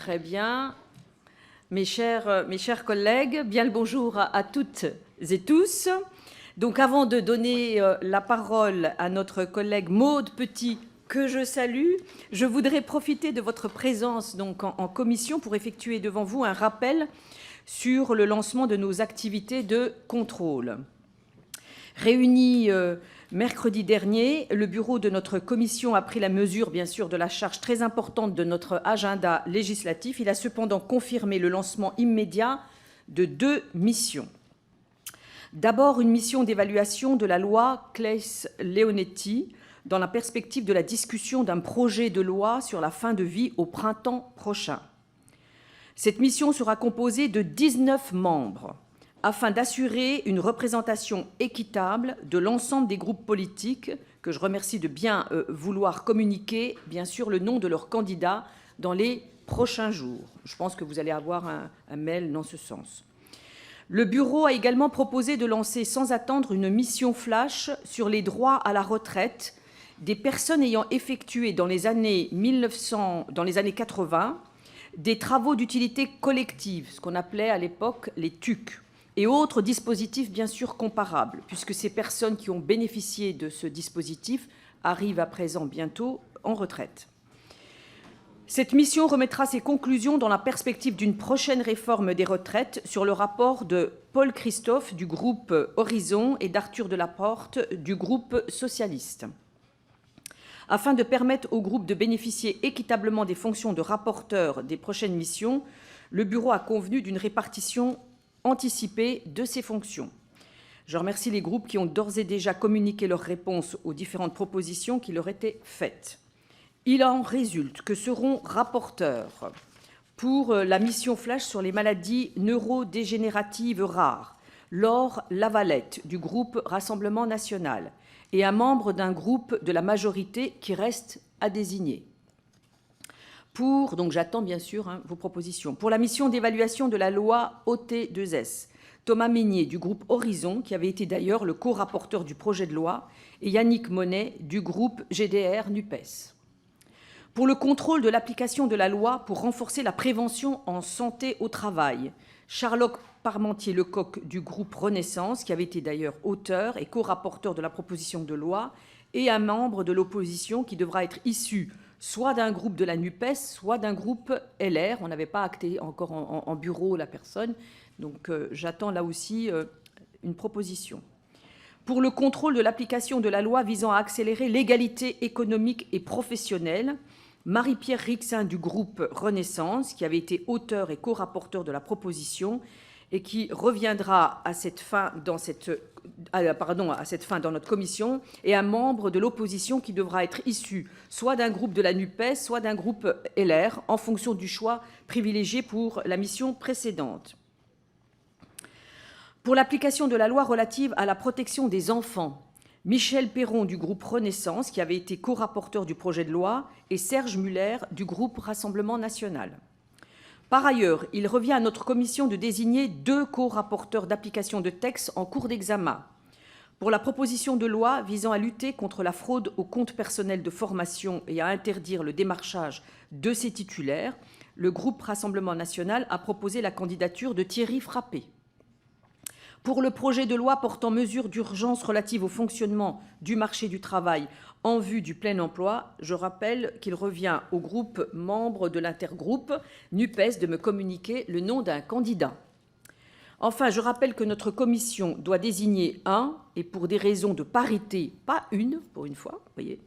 Très bien. Mes chers collègues, bien le bonjour à toutes et tous. Donc avant de donner la parole à notre collègue Maude Petit, que je salue, je voudrais profiter de votre présence donc en commission pour effectuer devant vous un rappel sur le lancement de nos activités de contrôle. Réunis mercredi dernier, le bureau de notre commission a pris la mesure, bien sûr, de la charge très importante de notre agenda législatif. Il a cependant confirmé le lancement immédiat de 2 missions. D'abord, une mission d'évaluation de la loi Claeys-Leonetti dans la perspective de la discussion d'un projet de loi sur la fin de vie au printemps prochain. Cette mission sera composée de 19 membres afin d'assurer une représentation équitable de l'ensemble des groupes politiques, que je remercie de bien vouloir communiquer, bien sûr, le nom de leurs candidats dans les prochains jours. Je pense que vous allez avoir un mail dans ce sens. Le bureau a également proposé de lancer sans attendre une mission flash sur les droits à la retraite des personnes ayant effectué dans les années 80 des travaux d'utilité collective, ce qu'on appelait à l'époque les TUC, et autres dispositifs bien sûr comparables, puisque ces personnes qui ont bénéficié de ce dispositif arrivent à présent bientôt en retraite. Cette mission remettra ses conclusions dans la perspective d'une prochaine réforme des retraites sur le rapport de Paul Christophe du groupe Horizon et d'Arthur Delaporte du groupe socialiste. Afin de permettre au groupe de bénéficier équitablement des fonctions de rapporteur des prochaines missions, le bureau a convenu d'une répartition anticipée de ces fonctions. Je remercie les groupes qui ont d'ores et déjà communiqué leurs réponses aux différentes propositions qui leur étaient faites. Il en résulte que seront rapporteurs pour la mission flash sur les maladies neurodégénératives rares Laure Lavalette du groupe Rassemblement national et un membre d'un groupe de la majorité qui reste à désigner. Donc j'attends bien sûr vos propositions. Pour la mission d'évaluation de la loi OT2S, Thomas Meignier du groupe Horizon, qui avait été d'ailleurs le co-rapporteur du projet de loi, et Yannick Monet du groupe GDR-NUPES. Pour le contrôle de l'application de la loi pour renforcer la prévention en santé au travail, Charlotte Parmentier-Lecoq du groupe Renaissance, qui avait été d'ailleurs auteur et co-rapporteur de la proposition de loi, et un membre de l'opposition qui devra être issu soit d'un groupe de la NUPES, soit d'un groupe LR. On n'avait pas acté encore en bureau la personne, donc j'attends là aussi une proposition. Pour le contrôle de l'application de la loi visant à accélérer l'égalité économique et professionnelle, Marie-Pierre Rixin du groupe Renaissance, qui avait été auteur et co-rapporteur de la proposition et qui reviendra à cette fin dans notre commission, et un membre de l'opposition qui devra être issu soit d'un groupe de la NUPES, soit d'un groupe LR, en fonction du choix privilégié pour la mission précédente. Pour l'application de la loi relative à la protection des enfants, Michel Perron du groupe Renaissance, qui avait été co-rapporteur du projet de loi, et Serge Muller du groupe Rassemblement national. Par ailleurs, il revient à notre commission de désigner 2 co-rapporteurs d'application de textes en cours d'examen. Pour la proposition de loi visant à lutter contre la fraude au compte personnel de formation et à interdire le démarchage de ses titulaires, le groupe Rassemblement national a proposé la candidature de Thierry Frappé. Pour le projet de loi portant mesures d'urgence relatives au fonctionnement du marché du travail en vue du plein emploi, je rappelle qu'il revient au groupe membre de l'intergroupe NUPES de me communiquer le nom d'un candidat. Enfin, je rappelle que notre commission doit désigner et pour des raisons de parité, pas pour une fois, voyez,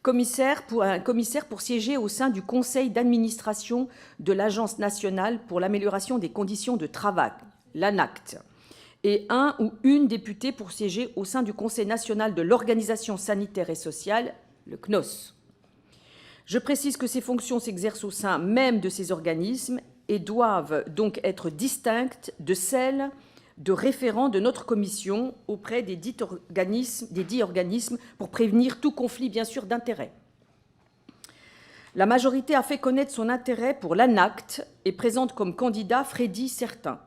un commissaire pour siéger au sein du conseil d'administration de l'Agence nationale pour l'amélioration des conditions de travail, l'ANACT, et un ou une députée pour siéger au sein du Conseil national de l'organisation sanitaire et sociale, le CNOS. Je précise que ces fonctions s'exercent au sein même de ces organismes et doivent donc être distinctes de celles de référents de notre commission auprès des dits organismes pour prévenir tout conflit, bien sûr, d'intérêts. La majorité a fait connaître son intérêt pour l'ANACT et présente comme candidat Freddy Certain.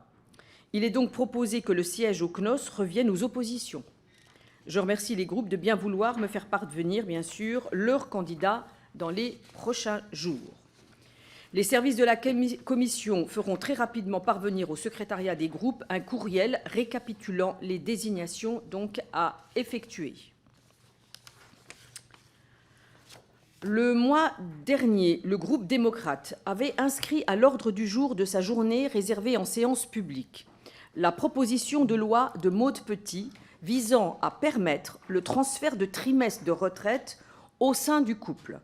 Il est donc proposé que le siège au CNOS revienne aux oppositions. Je remercie les groupes de bien vouloir me faire parvenir, bien sûr, leurs candidats dans les prochains jours. Les services de la Commission feront très rapidement parvenir au secrétariat des groupes un courriel récapitulant les désignations donc à effectuer. Le mois dernier, le groupe démocrate avait inscrit à l'ordre du jour de sa journée réservée en séance publique la proposition de loi de Maude Petit visant à permettre le transfert de trimestres de retraite au sein du couple.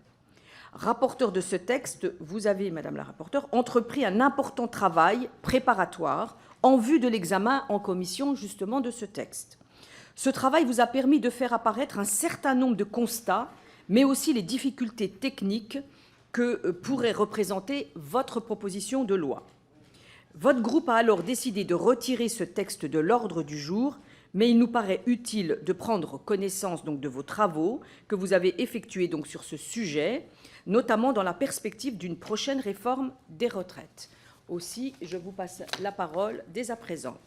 Rapporteur de ce texte, vous avez, Madame la rapporteure, entrepris un important travail préparatoire en vue de l'examen en commission justement de ce texte. Ce travail vous a permis de faire apparaître un certain nombre de constats, mais aussi les difficultés techniques que pourrait représenter votre proposition de loi. Votre groupe a alors décidé de retirer ce texte de l'ordre du jour, mais il nous paraît utile de prendre connaissance donc de vos travaux que vous avez effectués donc sur ce sujet, notamment dans la perspective d'une prochaine réforme des retraites. Aussi, je vous passe la parole dès à présent.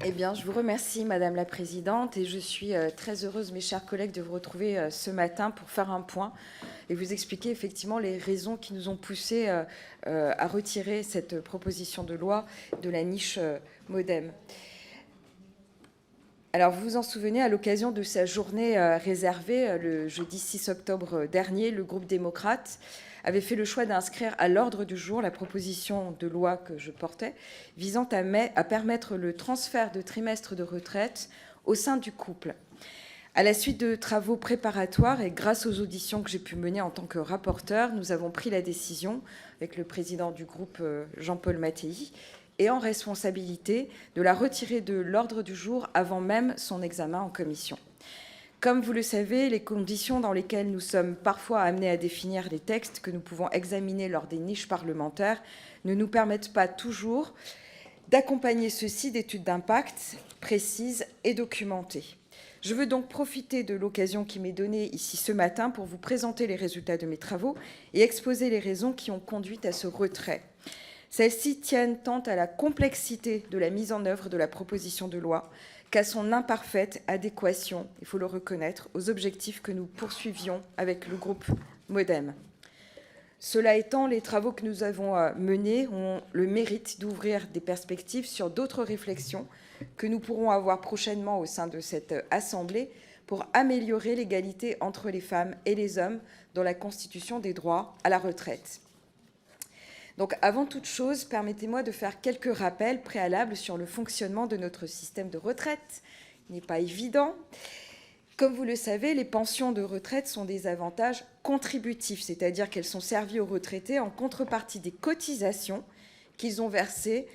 Eh bien, je vous remercie, Madame la Présidente, et je suis très heureuse, mes chers collègues, de vous retrouver ce matin pour faire un point et vous expliquer effectivement les raisons qui nous ont poussés à retirer cette proposition de loi de la niche MODEM. Alors, vous vous en souvenez, à l'occasion de sa journée réservée, le jeudi 6 octobre dernier, le groupe démocrate avait fait le choix d'inscrire à l'ordre du jour la proposition de loi que je portais, visant à permettre le transfert de trimestres de retraite au sein du couple. À la suite de travaux préparatoires et grâce aux auditions que j'ai pu mener en tant que rapporteur, nous avons pris la décision, avec le président du groupe Jean-Paul Mattei, et en responsabilité, de la retirer de l'ordre du jour avant même son examen en commission. Comme vous le savez, les conditions dans lesquelles nous sommes parfois amenés à définir les textes que nous pouvons examiner lors des niches parlementaires ne nous permettent pas toujours d'accompagner ceux-ci d'études d'impact précises et documentées. Je veux donc profiter de l'occasion qui m'est donnée ici ce matin pour vous présenter les résultats de mes travaux et exposer les raisons qui ont conduit à ce retrait. Celles-ci tiennent tant à la complexité de la mise en œuvre de la proposition de loi qu'à son imparfaite adéquation, il faut le reconnaître, aux objectifs que nous poursuivions avec le groupe MODEM. Cela étant, les travaux que nous avons menés ont le mérite d'ouvrir des perspectives sur d'autres réflexions que nous pourrons avoir prochainement au sein de cette Assemblée pour améliorer l'égalité entre les femmes et les hommes dans la constitution des droits à la retraite. Donc, avant toute chose, permettez-moi de faire quelques rappels préalables sur le fonctionnement de notre système de retraite. Il n'est pas évident. Comme vous le savez, les pensions de retraite sont des avantages contributifs, c'est-à-dire qu'elles sont servies aux retraités en contrepartie des cotisations qu'ils ont versées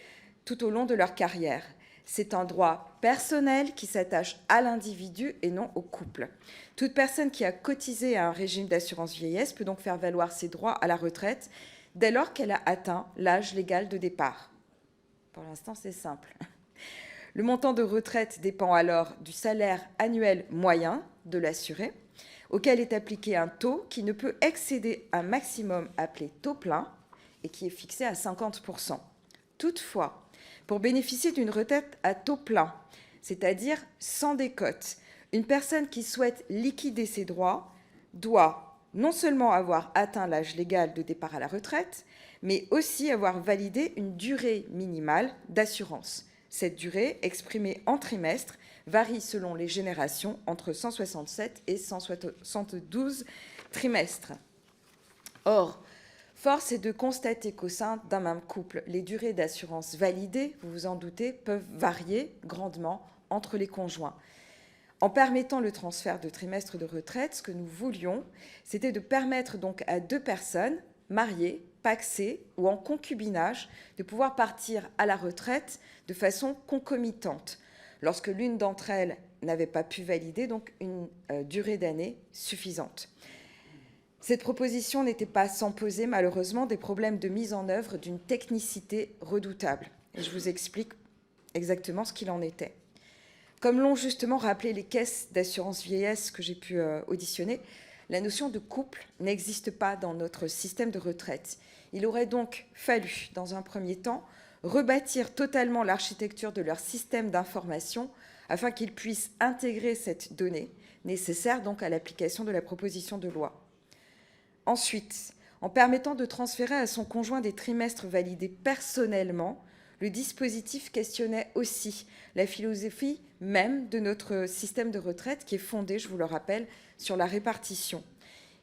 tout au long de leur carrière. C'est un droit personnel qui s'attache à l'individu et non au couple. Toute personne qui a cotisé à un régime d'assurance vieillesse peut donc faire valoir ses droits à la retraite dès lors qu'elle a atteint l'âge légal de départ. Pour l'instant, c'est simple. Le montant de retraite dépend alors du salaire annuel moyen de l'assuré, auquel est appliqué un taux qui ne peut excéder un maximum appelé taux plein et qui est fixé à 50%. Toutefois, pour bénéficier d'une retraite à taux plein, c'est-à-dire sans décote, une personne qui souhaite liquider ses droits doit non seulement avoir atteint l'âge légal de départ à la retraite, mais aussi avoir validé une durée minimale d'assurance. Cette durée, exprimée en trimestres, varie selon les générations entre 167 et 172 trimestres. Or, force est de constater qu'au sein d'un même couple, les durées d'assurance validées, vous vous en doutez, peuvent varier grandement entre les conjoints. En permettant le transfert de trimestres de retraite, ce que nous voulions, c'était de permettre donc à deux personnes, mariées, pacsées ou en concubinage, de pouvoir partir à la retraite de façon concomitante, lorsque l'une d'entre elles n'avait pas pu valider donc une durée d'année suffisante. Cette proposition n'était pas sans poser malheureusement des problèmes de mise en œuvre d'une technicité redoutable. Et je vous explique exactement ce qu'il en était. Comme l'ont justement rappelé les caisses d'assurance vieillesse que j'ai pu auditionner, la notion de couple n'existe pas dans notre système de retraite. Il aurait donc fallu, dans un premier temps, rebâtir totalement l'architecture de leur système d'information afin qu'ils puissent intégrer cette donnée, nécessaire donc à l'application de la proposition de loi. Ensuite, En permettant de transférer à son conjoint des trimestres validés personnellement, le dispositif questionnait aussi la philosophie même de notre système de retraite qui est fondé, je vous le rappelle, sur la répartition.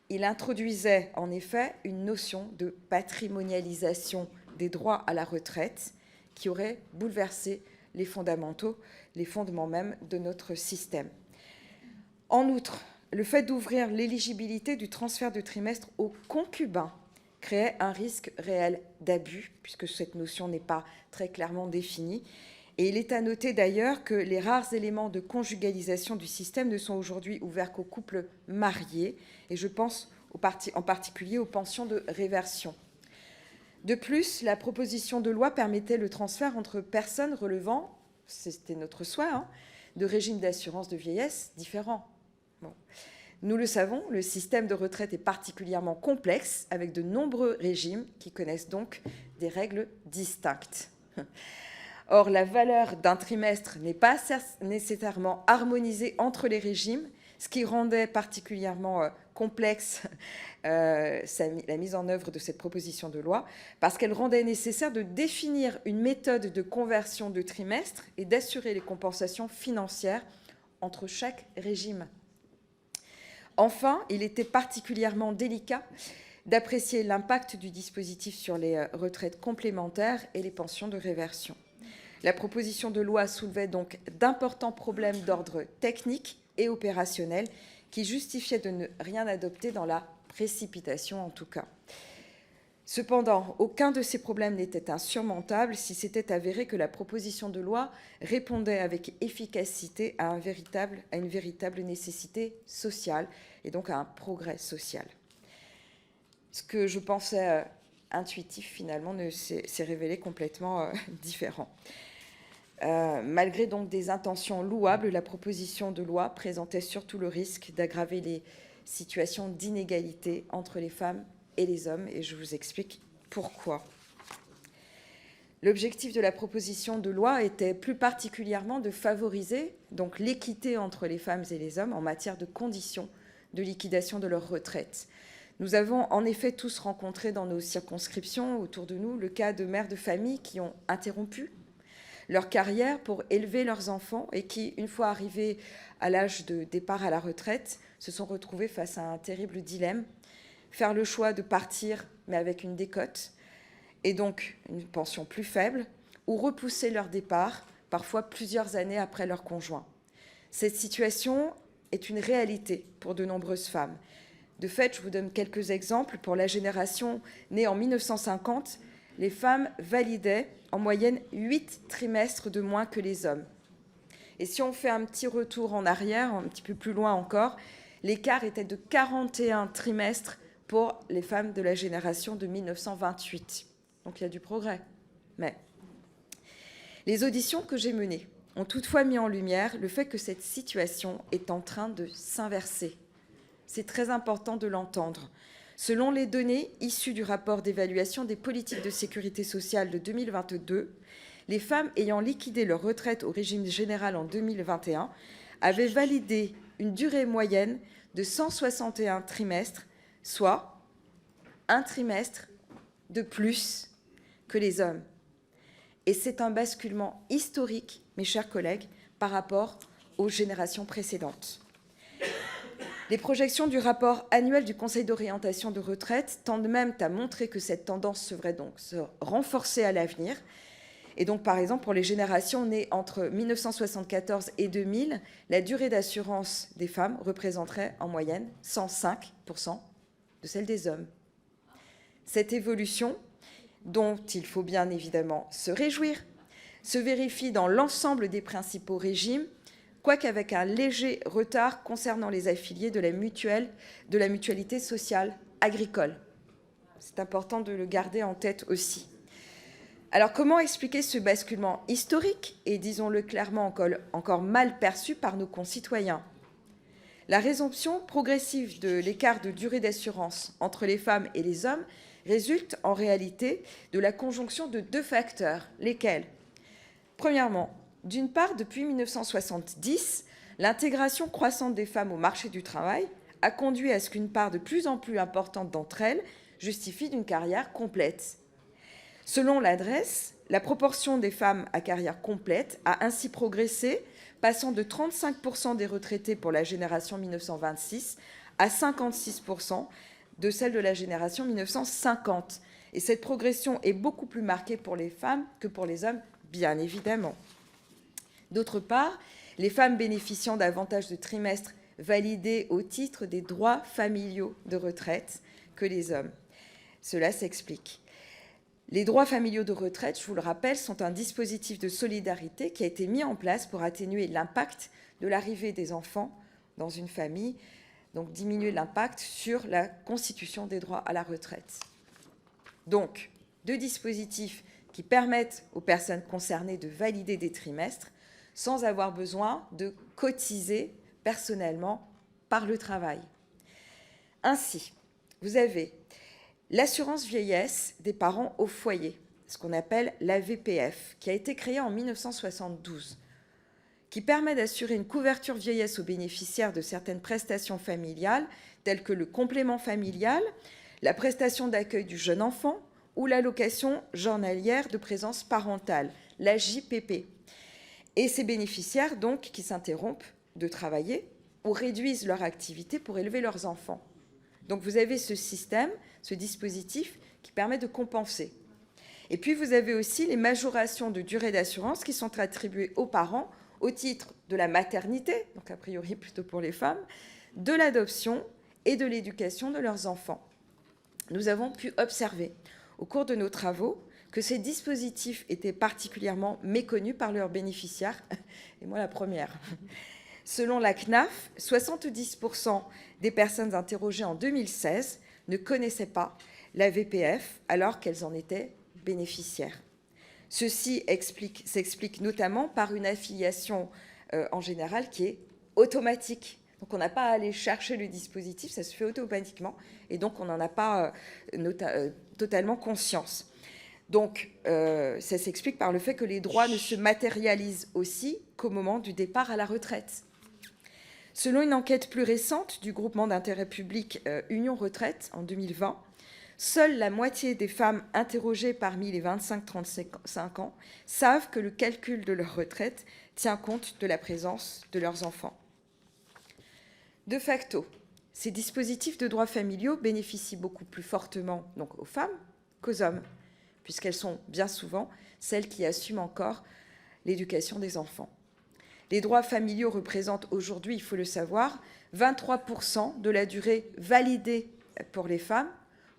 Il introduisait en effet une notion de patrimonialisation des droits à la retraite qui aurait bouleversé les fondements même de notre système. En outre, le fait d'ouvrir l'éligibilité du transfert de trimestre aux concubins créait un risque réel d'abus, puisque cette notion n'est pas très clairement définie. Et il est à noter d'ailleurs que les rares éléments de conjugalisation du système ne sont aujourd'hui ouverts qu'aux couples mariés, et je pense en particulier aux pensions de réversion. De plus, la proposition de loi permettait le transfert entre personnes relevant, c'était notre souhait, de régimes d'assurance de vieillesse différents. Bon. Nous le savons, le système de retraite est particulièrement complexe, avec de nombreux régimes qui connaissent donc des règles distinctes. Or, la valeur d'un trimestre n'est pas nécessairement harmonisée entre les régimes, ce qui rendait particulièrement complexe la mise en œuvre de cette proposition de loi, parce qu'elle rendait nécessaire de définir une méthode de conversion de trimestre et d'assurer les compensations financières entre chaque régime. Enfin, il était particulièrement délicat d'apprécier l'impact du dispositif sur les retraites complémentaires et les pensions de réversion. La proposition de loi soulevait donc d'importants problèmes d'ordre technique et opérationnel qui justifiaient de ne rien adopter dans la précipitation en tout cas. Cependant, aucun de ces problèmes n'était insurmontable si c'était avéré que la proposition de loi répondait avec efficacité à une véritable nécessité sociale et donc à un progrès social. Ce que je pensais intuitif, finalement, s'est révélé complètement différent. Malgré donc des intentions louables, la proposition de loi présentait surtout le risque d'aggraver les situations d'inégalité entre les femmes et les hommes, et je vous explique pourquoi. L'objectif de la proposition de loi était plus particulièrement de favoriser donc l'équité entre les femmes et les hommes en matière de conditions de liquidation de leur retraite. Nous avons en effet tous rencontré dans nos circonscriptions autour de nous le cas de mères de famille qui ont interrompu leur carrière pour élever leurs enfants et qui, une fois arrivés à l'âge de départ à la retraite, se sont retrouvés face à un terrible dilemme: faire le choix de partir mais avec une décote et donc une pension plus faible, ou repousser leur départ, parfois plusieurs années après leur conjoint. Cette situation est une réalité pour de nombreuses femmes. De fait, je vous donne quelques exemples. Pour la génération née en 1950, les femmes validaient en moyenne 8 trimestres de moins que les hommes. Et si on fait un petit retour en arrière, un petit peu plus loin encore, l'écart était de 41 trimestres pour les femmes de la génération de 1928. Donc il y a du progrès. Mais les auditions que j'ai menées ont toutefois mis en lumière le fait que cette situation est en train de s'inverser. C'est très important de l'entendre. Selon les données issues du rapport d'évaluation des politiques de sécurité sociale de 2022, les femmes ayant liquidé leur retraite au régime général en 2021 avaient validé une durée moyenne de 161 trimestres, soit un trimestre de plus que les hommes. Et c'est un basculement historique, mes chers collègues, par rapport aux générations précédentes. Les projections du rapport annuel du Conseil d'orientation de retraite tendent même à montrer que cette tendance devrait donc se renforcer à l'avenir. Et donc, par exemple, pour les générations nées entre 1974 et 2000, la durée d'assurance des femmes représenterait en moyenne 105% de celle des hommes. Cette évolution, dont il faut bien évidemment se réjouir, se vérifie dans l'ensemble des principaux régimes, quoiqu'avec un léger retard concernant les affiliés de la mutualité sociale agricole. C'est important de le garder en tête aussi. Alors, comment expliquer ce basculement historique et, disons-le clairement, encore mal perçu par nos concitoyens? La résorption progressive de l'écart de durée d'assurance entre les femmes et les hommes résulte en réalité de la conjonction de deux facteurs, lesquels? Premièrement, d'une part, depuis 1970, l'intégration croissante des femmes au marché du travail a conduit à ce qu'une part de plus en plus importante d'entre elles justifie d'une carrière complète. Selon l'adresse, la proportion des femmes à carrière complète a ainsi progressé, passant de 35% des retraités pour la génération 1926 à 56% de celle de la génération 1950. Et cette progression est beaucoup plus marquée pour les femmes que pour les hommes, bien évidemment. D'autre part, les femmes bénéficiant d'avantages de trimestre validés au titre des droits familiaux de retraite que les hommes. Cela s'explique. Les droits familiaux de retraite, je vous le rappelle, sont un dispositif de solidarité qui a été mis en place pour atténuer l'impact de l'arrivée des enfants dans une famille, donc diminuer l'impact sur la constitution des droits à la retraite. Donc, deux dispositifs qui permettent aux personnes concernées de valider des trimestres sans avoir besoin de cotiser personnellement par le travail. Ainsi, vous avez l'assurance vieillesse des parents au foyer, ce qu'on appelle la VPF, qui a été créée en 1972, qui permet d'assurer une couverture vieillesse aux bénéficiaires de certaines prestations familiales, telles que le complément familial, la prestation d'accueil du jeune enfant ou l'allocation journalière de présence parentale, la JPP. Et ces bénéficiaires, donc, qui s'interrompent de travailler ou réduisent leur activité pour élever leurs enfants. Donc vous avez ce système, ce dispositif qui permet de compenser. Et puis vous avez aussi les majorations de durée d'assurance qui sont attribuées aux parents au titre de la maternité, donc a priori plutôt pour les femmes, de l'adoption et de l'éducation de leurs enfants. Nous avons pu observer au cours de nos travaux que ces dispositifs étaient particulièrement méconnus par leurs bénéficiaires, et moi la première. Selon la CNAF, 70% des personnes interrogées en 2016 ne connaissaient pas la VPF alors qu'elles en étaient bénéficiaires. Ceci s'explique notamment par une affiliation en général qui est automatique. Donc on n'a pas à aller chercher le dispositif, ça se fait automatiquement et donc on n'en a pas totalement conscience. Donc ça s'explique par le fait que les droits ne se matérialisent aussi qu'au moment du départ à la retraite. Selon une enquête plus récente du groupement d'intérêt public Union Retraite en 2020, seule la moitié des femmes interrogées parmi les 25-35 ans savent que le calcul de leur retraite tient compte de la présence de leurs enfants. De facto, ces dispositifs de droits familiaux bénéficient beaucoup plus fortement donc, aux femmes qu'aux hommes, puisqu'elles sont bien souvent celles qui assument encore l'éducation des enfants. Les droits familiaux représentent aujourd'hui, il faut le savoir, 23% de la durée validée pour les femmes,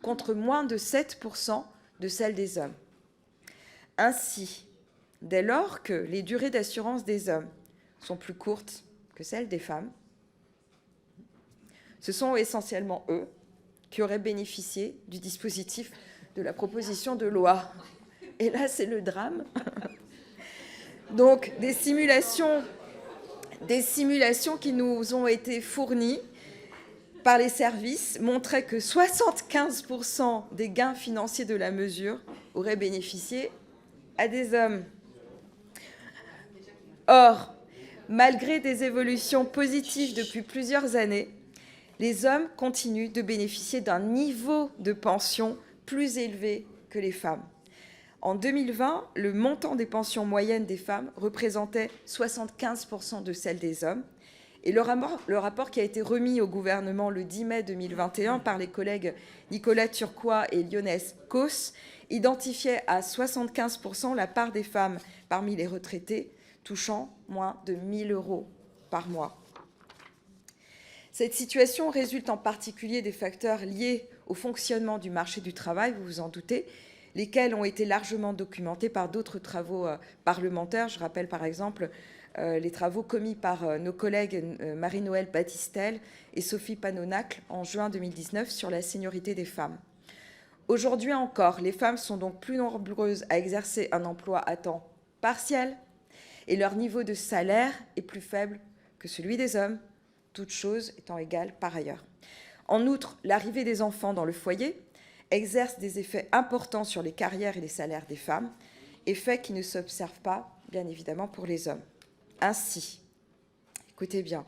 contre moins de 7% de celle des hommes. Ainsi, dès lors que les durées d'assurance des hommes sont plus courtes que celles des femmes, ce sont essentiellement eux qui auraient bénéficié du dispositif de la proposition de loi. Et là, c'est le drame. Donc, des simulations qui nous ont été fournies par les services montraient que 75% des gains financiers de la mesure auraient bénéficié à des hommes. Or, malgré des évolutions positives depuis plusieurs années, les hommes continuent de bénéficier d'un niveau de pension plus élevé que les femmes. En 2020, le montant des pensions moyennes des femmes représentait 75% de celle des hommes. Et le rapport qui a été remis au gouvernement le 10 mai 2021 par les collègues Nicolas Turquois et Lyonès Causse identifiait à 75% la part des femmes parmi les retraités touchant moins de 1 000 € par mois. Cette situation résulte en particulier des facteurs liés au fonctionnement du marché du travail, vous vous en doutez, lesquels ont été largement documentés par d'autres travaux parlementaires. Je rappelle par exemple les travaux commis par nos collègues Marie-Noëlle Battistel et Sophie Panonacle en juin 2019 sur la seniorité des femmes. Aujourd'hui encore, les femmes sont donc plus nombreuses à exercer un emploi à temps partiel et leur niveau de salaire est plus faible que celui des hommes, toutes choses étant égales par ailleurs. En outre, l'arrivée des enfants dans le foyer exerce des effets importants sur les carrières et les salaires des femmes, effets qui ne s'observent pas, bien évidemment, pour les hommes. Ainsi, écoutez bien,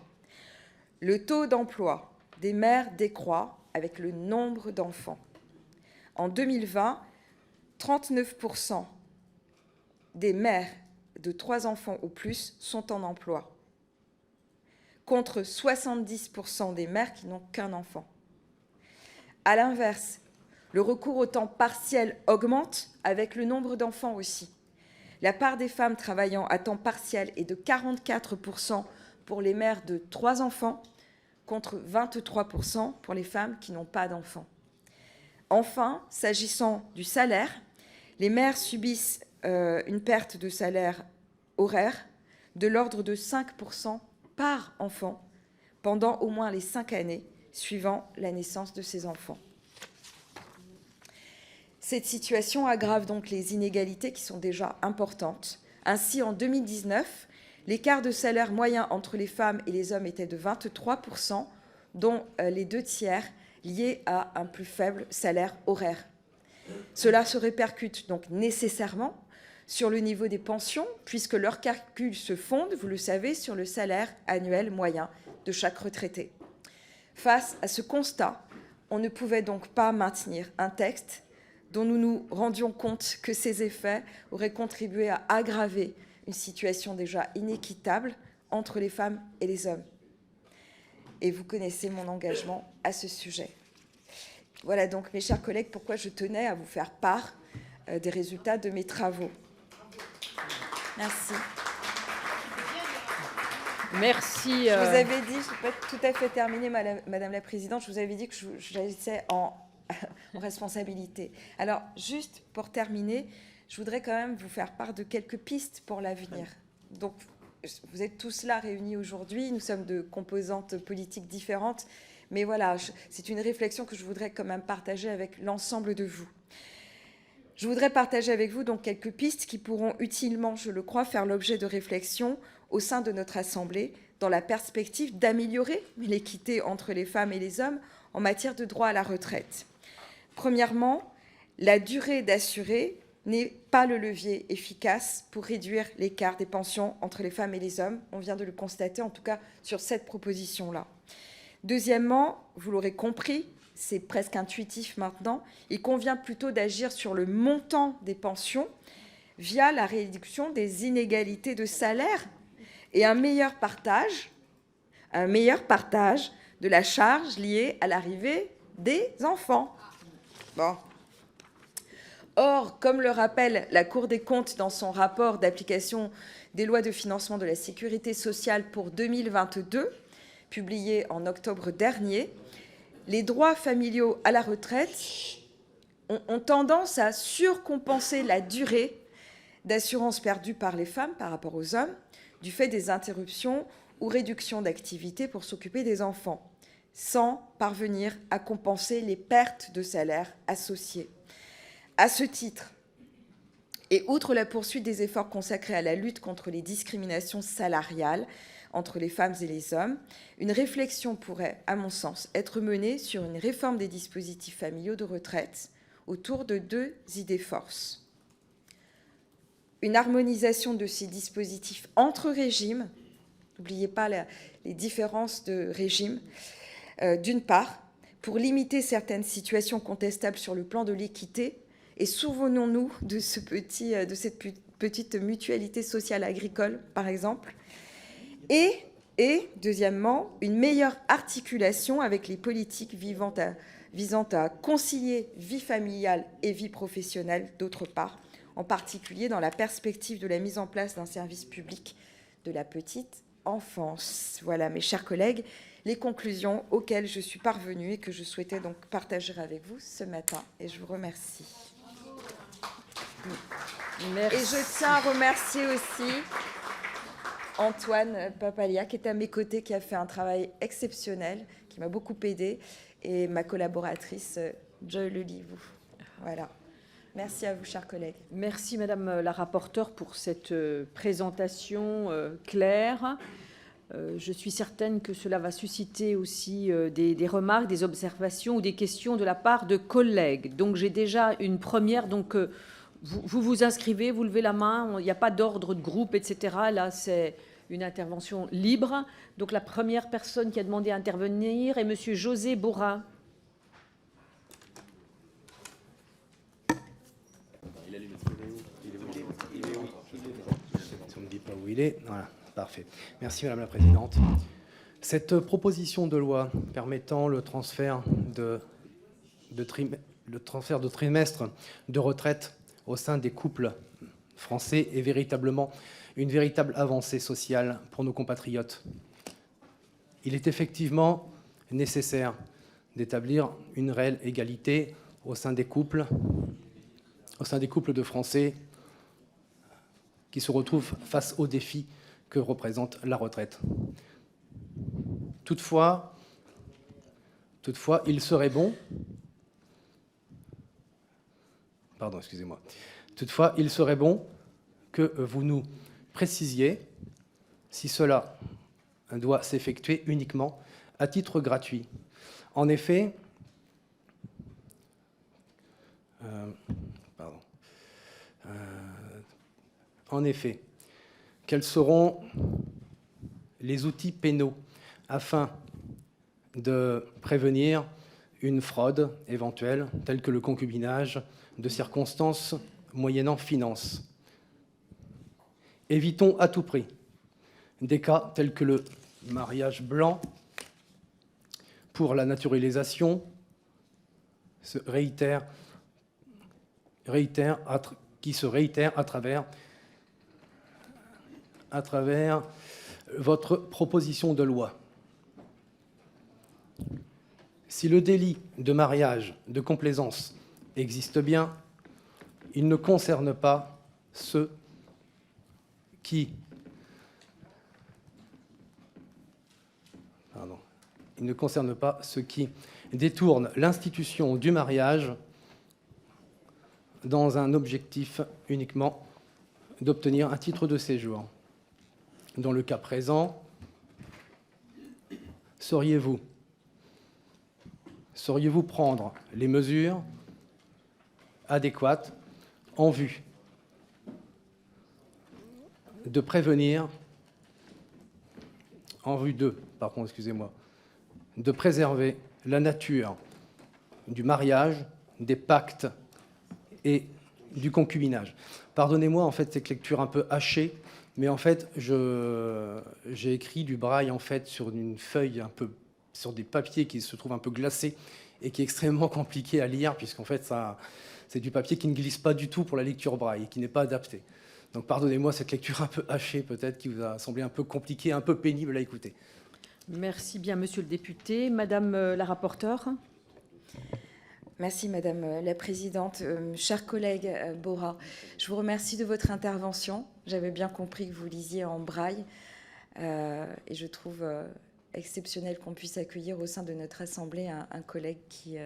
le taux d'emploi des mères décroît avec le nombre d'enfants. En 2020, 39% des mères de 3 enfants ou plus sont en emploi, contre 70% des mères qui n'ont qu'un enfant. À l'inverse, le recours au temps partiel augmente avec le nombre d'enfants aussi. La part des femmes travaillant à temps partiel est de 44% pour les mères de 3 enfants, contre 23% pour les femmes qui n'ont pas d'enfants. Enfin, s'agissant du salaire, les mères subissent une perte de salaire horaire de l'ordre de 5% par enfant pendant au moins les 5 années suivant la naissance de ces enfants. Cette situation aggrave donc les inégalités qui sont déjà importantes. Ainsi, en 2019, l'écart de salaire moyen entre les femmes et les hommes était de 23%, dont les 2 tiers liés à un plus faible salaire horaire. Cela se répercute donc nécessairement sur le niveau des pensions, puisque leurs calculs se fondent, vous le savez, sur le salaire annuel moyen de chaque retraité. Face à ce constat, on ne pouvait donc pas maintenir un texte dont nous nous rendions compte que ses effets auraient contribué à aggraver une situation déjà inéquitable entre les femmes et les hommes. Et vous connaissez mon engagement à ce sujet. Voilà donc, mes chers collègues, pourquoi je tenais à vous faire part des résultats de mes travaux. Merci. Merci. Je vous avais dit, je n'ai pas tout à fait terminé, Madame la Présidente, je vous avais dit que j'agissais en responsabilité. Alors, juste pour terminer, je voudrais quand même vous faire part de quelques pistes pour l'avenir. Donc, vous êtes tous là réunis aujourd'hui, nous sommes de composantes politiques différentes, mais voilà, c'est une réflexion que je voudrais quand même partager avec l'ensemble de vous. Je voudrais partager avec vous donc quelques pistes qui pourront utilement, je le crois, faire l'objet de réflexions au sein de notre Assemblée dans la perspective d'améliorer l'équité entre les femmes et les hommes en matière de droit à la retraite. Premièrement, la durée d'assuré n'est pas le levier efficace pour réduire l'écart des pensions entre les femmes et les hommes. On vient de le constater, en tout cas sur cette proposition-là. Deuxièmement, vous l'aurez compris, c'est presque intuitif maintenant, il convient plutôt d'agir sur le montant des pensions via la réduction des inégalités de salaire et un meilleur partage de la charge liée à l'arrivée des enfants. Bon. Or, comme le rappelle la Cour des comptes dans son rapport d'application des lois de financement de la sécurité sociale pour 2022, publié en octobre dernier, les droits familiaux à la retraite ont tendance à surcompenser la durée d'assurance perdue par les femmes par rapport aux hommes, du fait des interruptions ou réductions d'activité pour s'occuper des enfants, sans parvenir à compenser les pertes de salaire associées. À ce titre, et outre la poursuite des efforts consacrés à la lutte contre les discriminations salariales entre les femmes et les hommes, une réflexion pourrait, à mon sens, être menée sur une réforme des dispositifs familiaux de retraite autour de 2 idées forces. Une harmonisation de ces dispositifs entre régimes, n'oubliez pas les différences de régime, d'une part, pour limiter certaines situations contestables sur le plan de l'équité, et souvenons-nous de cette petite mutualité sociale agricole, par exemple, et deuxièmement, une meilleure articulation avec les politiques visant à concilier vie familiale et vie professionnelle, d'autre part, en particulier dans la perspective de la mise en place d'un service public de la petite enfance. Voilà, mes chers collègues, les conclusions auxquelles je suis parvenue et que je souhaitais donc partager avec vous ce matin. Et je vous remercie. Merci. Et je tiens à remercier aussi Antoine Papalia, qui est à mes côtés, qui a fait un travail exceptionnel, qui m'a beaucoup aidée, et ma collaboratrice Joy Lelivou. Voilà. Merci à vous, chers collègues. Merci, Madame la rapporteure, pour cette présentation claire. Je suis certaine que cela va susciter aussi des remarques, des observations ou des questions de la part de collègues. Donc, j'ai déjà une première. Donc, vous vous inscrivez, vous levez la main. Il n'y a pas d'ordre de groupe, etc. Là, c'est une intervention libre. Donc, la première personne qui a demandé à intervenir est Monsieur José Bourrin. est... Voilà, parfait. Merci, Madame la Présidente. Cette proposition de loi permettant le transfert de trimestres de retraite au sein des couples français est véritablement une véritable avancée sociale pour nos compatriotes. Il est effectivement nécessaire d'établir une réelle égalité au sein des couples de Français qui se retrouvent face aux défis que représente la retraite. Toutefois, il serait bon... Pardon, excusez-moi. Toutefois, il serait bon que vous nous précisiez si cela doit s'effectuer uniquement à titre gratuit. En effet, quels seront les outils pénaux afin de prévenir une fraude éventuelle, telle que le concubinage de circonstances moyennant finance? Évitons à tout prix des cas tels que le mariage blanc pour la naturalisation qui se réitère à travers votre proposition de loi. Si le délit de mariage de complaisance existe bien, il ne concerne pas ceux qui détournent l'institution du mariage dans un objectif uniquement d'obtenir un titre de séjour. Dans le cas présent, sauriez-vous prendre les mesures adéquates en vue de prévenir, de préserver la nature du mariage, des pactes et du concubinage? Pardonnez-moi, en fait, cette lecture un peu hachée, mais en fait, j'ai écrit du braille en fait sur une feuille sur des papiers qui se trouvent un peu glacés et qui est extrêmement compliqué à lire, puisqu'en fait, c'est du papier qui ne glisse pas du tout pour la lecture braille et qui n'est pas adapté. Donc pardonnez-moi cette lecture un peu hachée, peut-être, qui vous a semblé un peu compliquée, un peu pénible à écouter. Merci bien, monsieur le député. Madame la rapporteure. Merci, Madame la Présidente. Chers collègues Bora, je vous remercie de votre intervention. J'avais bien compris que vous lisiez en braille et je trouve exceptionnel qu'on puisse accueillir au sein de notre Assemblée un collègue qui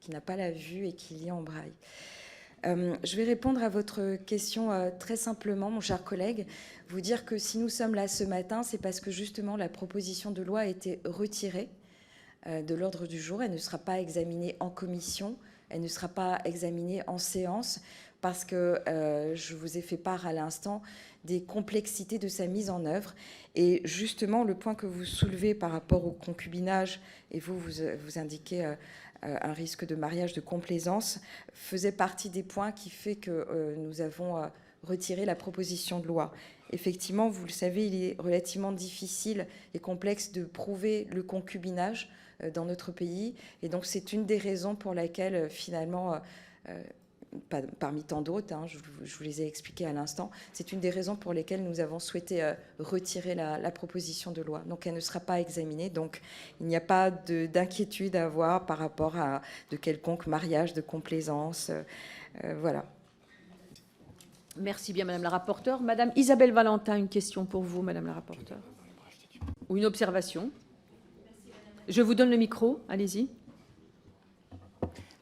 n'a pas la vue et qui lit en braille. Je vais répondre à votre question très simplement, mon cher collègue. Vous dire que si nous sommes là ce matin, c'est parce que justement la proposition de loi a été retirée de l'ordre du jour. Elle ne sera pas examinée en commission, elle ne sera pas examinée en séance, parce que je vous ai fait part à l'instant des complexités de sa mise en œuvre. Et justement, le point que vous soulevez par rapport au concubinage, et vous indiquez un risque de mariage de complaisance, faisait partie des points qui fait que nous avons retiré la proposition de loi. Effectivement, vous le savez, il est relativement difficile et complexe de prouver le concubinage dans notre pays. Et donc, c'est une des raisons pour laquelle, finalement, parmi tant d'autres, je vous les ai expliquées à l'instant, c'est une des raisons pour lesquelles nous avons souhaité retirer la proposition de loi. Donc, elle ne sera pas examinée. Donc, il n'y a pas d'inquiétude à avoir par rapport à de quelconque mariage de complaisance. Voilà. Merci bien, Madame la rapporteure. Madame Isabelle Valentin, une question pour vous, Madame la rapporteure. Ou une observation. Je vous donne le micro, allez-y.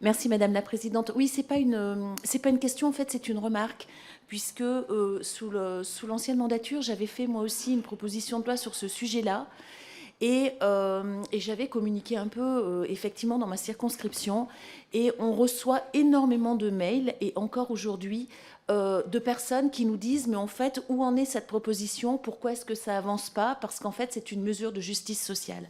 Merci Madame la Présidente. Oui, c'est pas une question, en fait, c'est une remarque, puisque sous l'ancienne mandature, j'avais fait moi aussi une proposition de loi sur ce sujet-là, et j'avais communiqué un peu, effectivement, dans ma circonscription, et on reçoit énormément de mails, et encore aujourd'hui, de personnes qui nous disent, mais en fait, où en est cette proposition? Pourquoi est-ce que ça avance pas? Parce qu'en fait, c'est une mesure de justice sociale.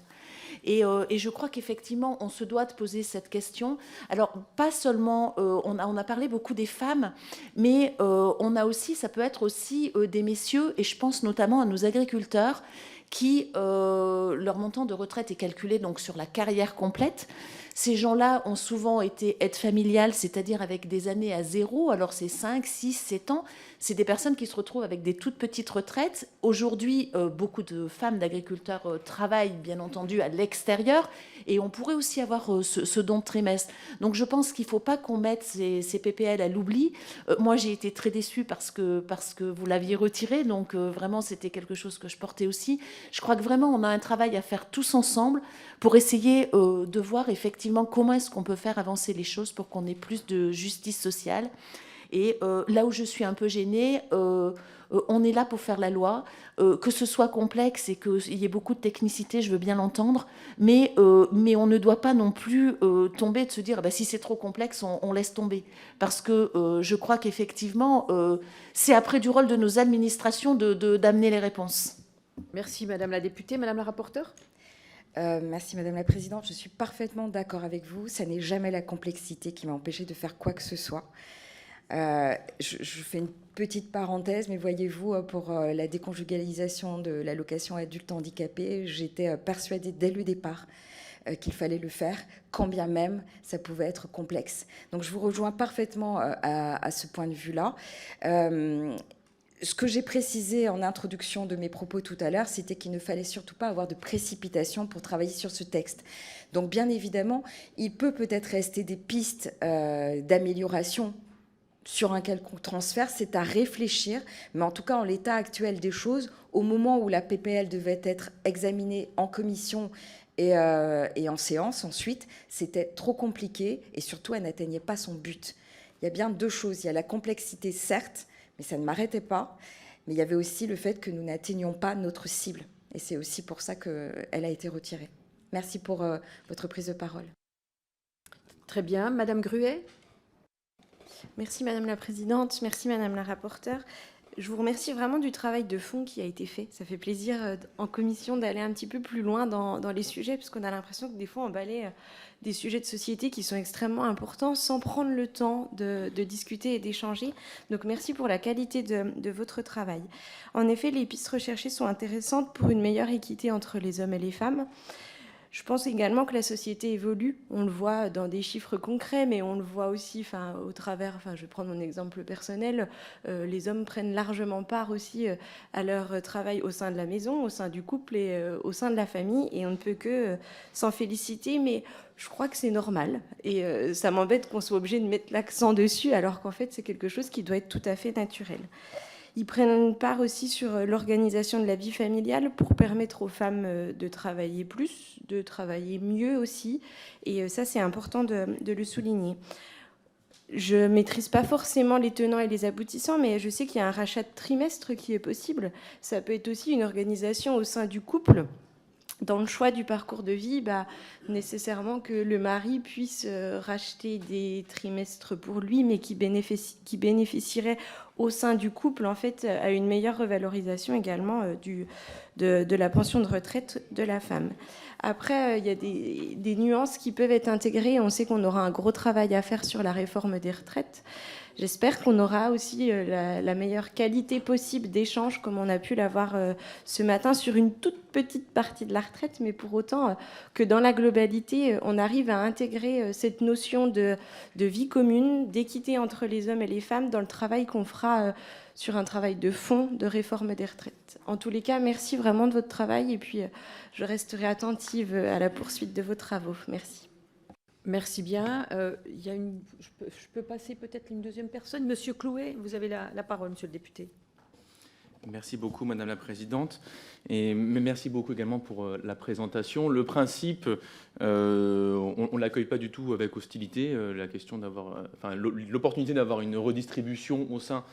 Et je crois qu'effectivement, on se doit de poser cette question. Alors, pas seulement, on a parlé beaucoup des femmes, mais on a aussi, ça peut être aussi des messieurs, et je pense notamment à nos agriculteurs, qui, leur montant de retraite est calculé donc sur la carrière complète. Ces gens-là ont souvent été aide familiale, c'est-à-dire avec des années à zéro, alors c'est 5, 6, 7 ans. C'est des personnes qui se retrouvent avec des toutes petites retraites. Aujourd'hui, beaucoup de femmes d'agriculteurs travaillent, bien entendu, à l'extérieur, et on pourrait aussi avoir ce don de trimestre. Donc je pense qu'il ne faut pas qu'on mette ces PPL à l'oubli. Moi, j'ai été très déçue parce que vous l'aviez retiré, donc vraiment, c'était quelque chose que je portais aussi. Je crois que vraiment, on a un travail à faire tous ensemble pour essayer de voir effectivement comment est-ce qu'on peut faire avancer les choses pour qu'on ait plus de justice sociale. Et là où je suis un peu gênée, on est là pour faire la loi, que ce soit complexe et qu'il y ait beaucoup de technicité, je veux bien l'entendre, mais on ne doit pas non plus tomber de se dire si c'est trop complexe, on laisse tomber. Parce que je crois qu'effectivement, c'est après du rôle de nos administrations d'amener les réponses. Merci Madame la députée. Madame la rapporteure. Merci Madame la Présidente. Je suis parfaitement d'accord avec vous. Ça n'est jamais la complexité qui m'a empêché de faire quoi que ce soit. Je fais une petite parenthèse, mais voyez-vous, pour la déconjugalisation de l'allocation adulte handicapé, j'étais persuadée dès le départ qu'il fallait le faire, quand bien même ça pouvait être complexe. Donc je vous rejoins parfaitement à ce point de vue-là. Ce que j'ai précisé en introduction de mes propos tout à l'heure, c'était qu'il ne fallait surtout pas avoir de précipitation pour travailler sur ce texte. Donc bien évidemment, il peut-être rester des pistes d'amélioration sur un quelconque transfert, c'est à réfléchir, mais en tout cas, en l'état actuel des choses, au moment où la PPL devait être examinée en commission et en séance ensuite, c'était trop compliqué et surtout, elle n'atteignait pas son but. Il y a bien deux choses. Il y a la complexité, certes, mais ça ne m'arrêtait pas. Mais il y avait aussi le fait que nous n'atteignions pas notre cible. Et c'est aussi pour ça qu'elle a été retirée. Merci pour votre prise de parole. Très bien. Madame Gruet. Merci Madame la Présidente, merci Madame la rapporteure. Je vous remercie vraiment du travail de fond qui a été fait. Ça fait plaisir en commission d'aller un petit peu plus loin dans les sujets, parce qu'on a l'impression que des fois on balaie des sujets de société qui sont extrêmement importants sans prendre le temps de discuter et d'échanger. Donc merci pour la qualité de votre travail. En effet, les pistes recherchées sont intéressantes pour une meilleure équité entre les hommes et les femmes. Je pense également que la société évolue. On le voit dans des chiffres concrets, mais on le voit aussi au travers, je vais prendre mon exemple personnel, les hommes prennent largement part aussi à leur travail au sein de la maison, au sein du couple et au sein de la famille, et on ne peut que s'en féliciter, mais je crois que c'est normal. Et ça m'embête qu'on soit obligé de mettre l'accent dessus, alors qu'en fait, c'est quelque chose qui doit être tout à fait naturel. Ils prennent part aussi sur l'organisation de la vie familiale pour permettre aux femmes de travailler plus, de travailler mieux aussi. Et ça, c'est important de le souligner. Je ne maîtrise pas forcément les tenants et les aboutissants, mais je sais qu'il y a un rachat de trimestre qui est possible. Ça peut être aussi une organisation au sein du couple. Dans le choix du parcours de vie, nécessairement que le mari puisse racheter des trimestres pour lui, mais qui bénéficierait au sein du couple, en fait, à une meilleure revalorisation également de la pension de retraite de la femme. Après, il y a des nuances qui peuvent être intégrées. On sait qu'on aura un gros travail à faire sur la réforme des retraites. J'espère qu'on aura aussi la meilleure qualité possible d'échange, comme on a pu l'avoir ce matin, sur une toute petite partie de la retraite, mais pour autant que dans la globalité, on arrive à intégrer cette notion de vie commune, d'équité entre les hommes et les femmes dans le travail qu'on fera sur un travail de fond de réforme des retraites. En tous les cas, merci vraiment de votre travail, et puis je resterai attentive à la poursuite de vos travaux. Merci. Merci bien. Je peux passer peut-être une deuxième personne. Monsieur Clouet, vous avez la parole, monsieur le député. Merci beaucoup, Madame la Présidente. Et merci beaucoup également pour la présentation. Le principe, on ne l'accueille pas du tout avec hostilité. La question l'opportunité d'avoir une redistribution au sein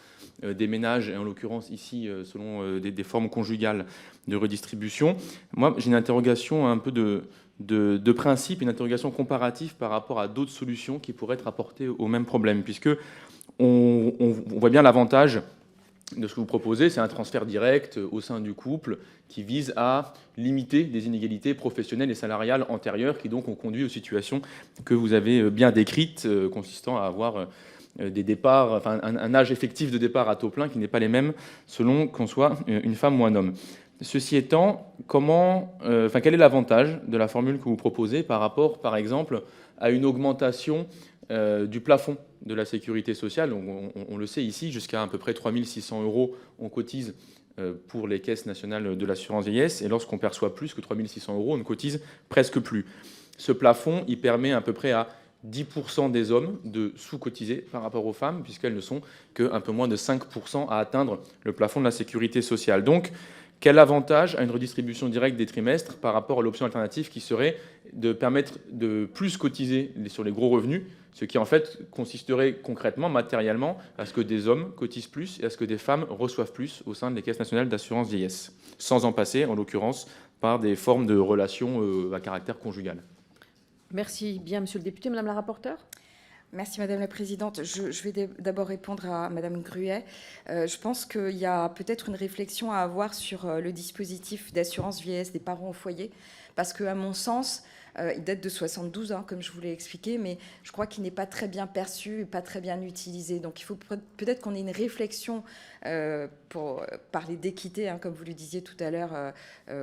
des ménages, et en l'occurrence ici, selon des formes conjugales de redistribution. Moi, j'ai une interrogation un peu de principe, une interrogation comparative par rapport à d'autres solutions qui pourraient être apportées au même problème, puisque on voit bien l'avantage de ce que vous proposez, c'est un transfert direct au sein du couple qui vise à limiter des inégalités professionnelles et salariales antérieures qui donc ont conduit aux situations que vous avez bien décrites, consistant à avoir des départs, enfin un âge effectif de départ à taux plein qui n'est pas les mêmes selon qu'on soit une femme ou un homme. Ceci étant, quel est l'avantage de la formule que vous proposez par rapport, par exemple, à une augmentation du plafond de la sécurité sociale? On le sait ici, jusqu'à à peu près 3 600 € on cotise pour les caisses nationales de l'assurance vieillesse, et lorsqu'on perçoit plus que 3 600 €, on ne cotise presque plus. Ce plafond, il permet à peu près à 10% des hommes de sous-cotiser par rapport aux femmes, puisqu'elles ne sont qu'un peu moins de 5% à atteindre le plafond de la sécurité sociale. Donc, quel avantage a une redistribution directe des trimestres par rapport à l'option alternative qui serait de permettre de plus cotiser sur les gros revenus, ce qui en fait consisterait concrètement, matériellement, à ce que des hommes cotisent plus et à ce que des femmes reçoivent plus au sein des caisses nationales d'assurance vieillesse, sans en passer, en l'occurrence, par des formes de relations à caractère conjugal. Merci bien, monsieur le député. Madame la rapporteure? Merci Madame la Présidente. Je vais d'abord répondre à Madame Gruet. Je pense qu'il y a peut-être une réflexion à avoir sur le dispositif d'assurance vieillesse des parents au foyer, parce qu'à mon sens, il date de 72, comme je vous l'ai expliqué, mais je crois qu'il n'est pas très bien perçu et pas très bien utilisé. Donc il faut peut-être qu'on ait une réflexion pour parler d'équité, comme vous le disiez tout à l'heure,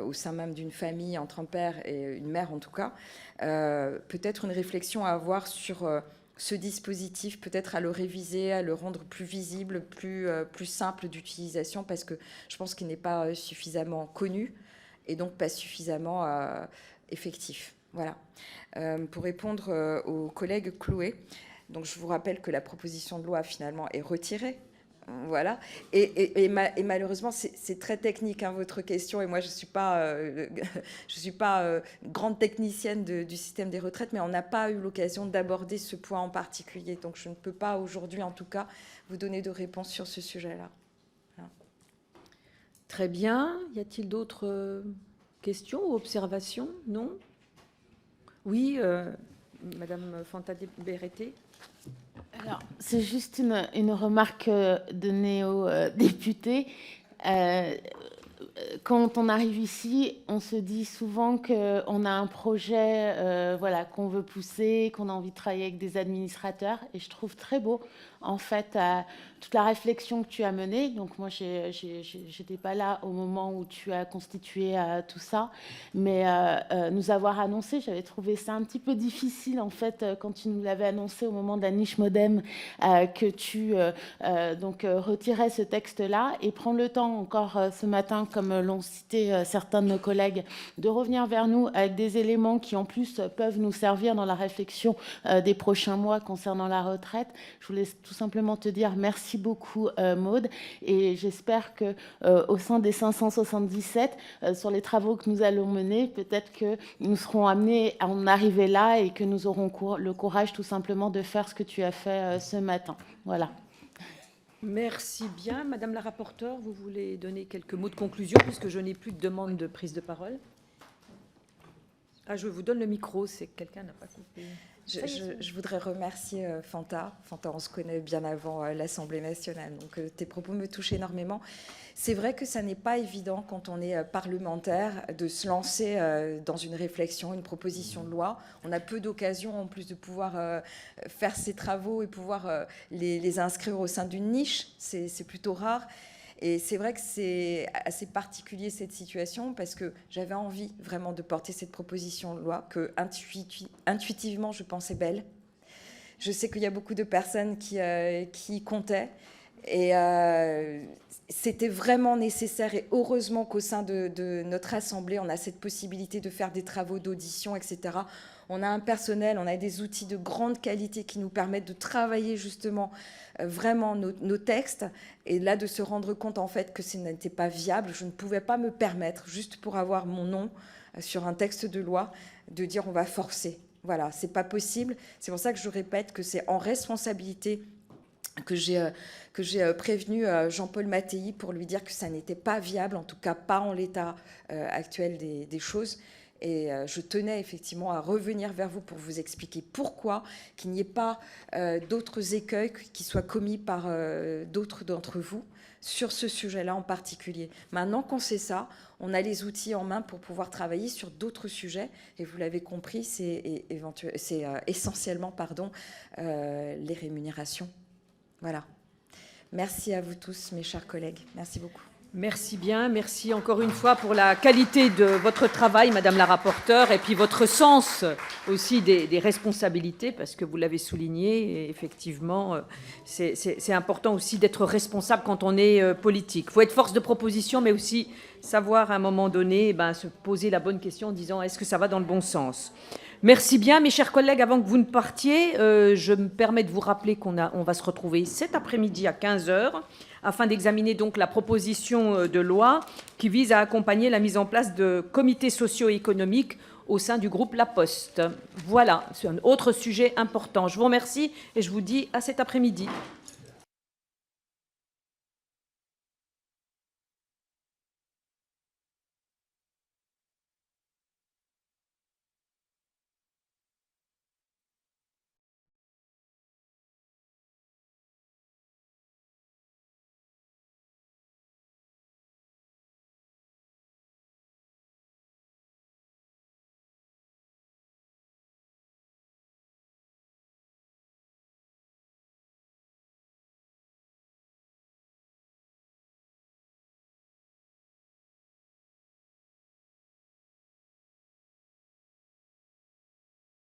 au sein même d'une famille, entre un père et une mère en tout cas. Peut-être une réflexion à avoir sur ce dispositif, peut-être à le réviser, à le rendre plus visible, plus simple d'utilisation, parce que je pense qu'il n'est pas suffisamment connu et donc pas suffisamment effectif. Voilà. Pour répondre aux collègues Chloé, donc je vous rappelle que la proposition de loi finalement est retirée. Voilà. Et malheureusement, c'est très technique, votre question. Et moi, je suis pas grande technicienne du système des retraites, mais on n'a pas eu l'occasion d'aborder ce point en particulier. Donc, je ne peux pas aujourd'hui, en tout cas, vous donner de réponse sur ce sujet-là. Voilà. Très bien. Y a-t-il d'autres questions ou observations? Non? Oui, Madame Fanta-Berete. Alors, c'est juste une remarque de néo-député. Quand on arrive ici, on se dit souvent qu'on a un projet qu'on veut pousser, qu'on a envie de travailler avec des administrateurs. Et je trouve très beau, en fait, toute la réflexion que tu as menée. Donc moi, j'étais pas là au moment où tu as constitué tout ça. Mais nous avoir annoncé, j'avais trouvé ça un petit peu difficile, en fait, quand tu nous l'avais annoncé au moment de la niche modem, que tu retirais ce texte-là et prendre le temps encore ce matin, comme l'ont cité certains de nos collègues, de revenir vers nous avec des éléments qui, en plus, peuvent nous servir dans la réflexion des prochains mois concernant la retraite. Je voulais tout simplement te dire merci beaucoup, Maude, et j'espère que au sein des 577, sur les travaux que nous allons mener, peut-être que nous serons amenés à en arriver là et que nous aurons le courage tout simplement de faire ce que tu as fait ce matin. Voilà. Merci bien. Madame la rapporteure, vous voulez donner quelques mots de conclusion, puisque je n'ai plus de demande de prise de parole. Je vous donne le micro, c'est que quelqu'un n'a pas coupé. Je voudrais remercier Fanta. Fanta, on se connaît bien avant l'Assemblée nationale, donc tes propos me touchent énormément. C'est vrai que ça n'est pas évident quand on est parlementaire de se lancer dans une réflexion, une proposition de loi. On a peu d'occasions en plus de pouvoir faire ces travaux et pouvoir les inscrire au sein d'une niche. C'est plutôt rare. Et c'est vrai que c'est assez particulier cette situation parce que j'avais envie vraiment de porter cette proposition de loi que intuitivement je pensais belle. Je sais qu'il y a beaucoup de personnes qui comptaient et c'était vraiment nécessaire et heureusement qu'au sein de notre Assemblée, on a cette possibilité de faire des travaux d'audition, etc. On a un personnel, on a des outils de grande qualité qui nous permettent de travailler justement vraiment nos textes. Et là, de se rendre compte en fait que ce n'était pas viable, je ne pouvais pas me permettre, juste pour avoir mon nom sur un texte de loi, de dire on va forcer. Voilà, c'est pas possible. C'est pour ça que je répète que c'est en responsabilité que j'ai prévenu Jean-Paul Mattei pour lui dire que ça n'était pas viable, en tout cas pas en l'état actuel des choses. Et je tenais effectivement à revenir vers vous pour vous expliquer pourquoi, qu'il n'y ait pas d'autres écueils qui soient commis par d'autres d'entre vous sur ce sujet-là en particulier. Maintenant qu'on sait ça, on a les outils en main pour pouvoir travailler sur d'autres sujets. Et vous l'avez compris, c'est essentiellement les rémunérations. Voilà. Merci à vous tous, mes chers collègues. Merci beaucoup. Merci bien, merci encore une fois pour la qualité de votre travail, Madame la rapporteure, et puis votre sens aussi des responsabilités, parce que vous l'avez souligné, et effectivement, c'est important aussi d'être responsable quand on est politique. Il faut être force de proposition, mais aussi savoir à un moment donné se poser la bonne question en disant est-ce que ça va dans le bon sens ? Merci bien, mes chers collègues. Avant que vous ne partiez, je me permets de vous rappeler qu'on va se retrouver cet après-midi à 15h afin d'examiner donc la proposition de loi qui vise à accompagner la mise en place de comités socio-économiques au sein du groupe La Poste. Voilà, c'est un autre sujet important. Je vous remercie et je vous dis à cet après-midi.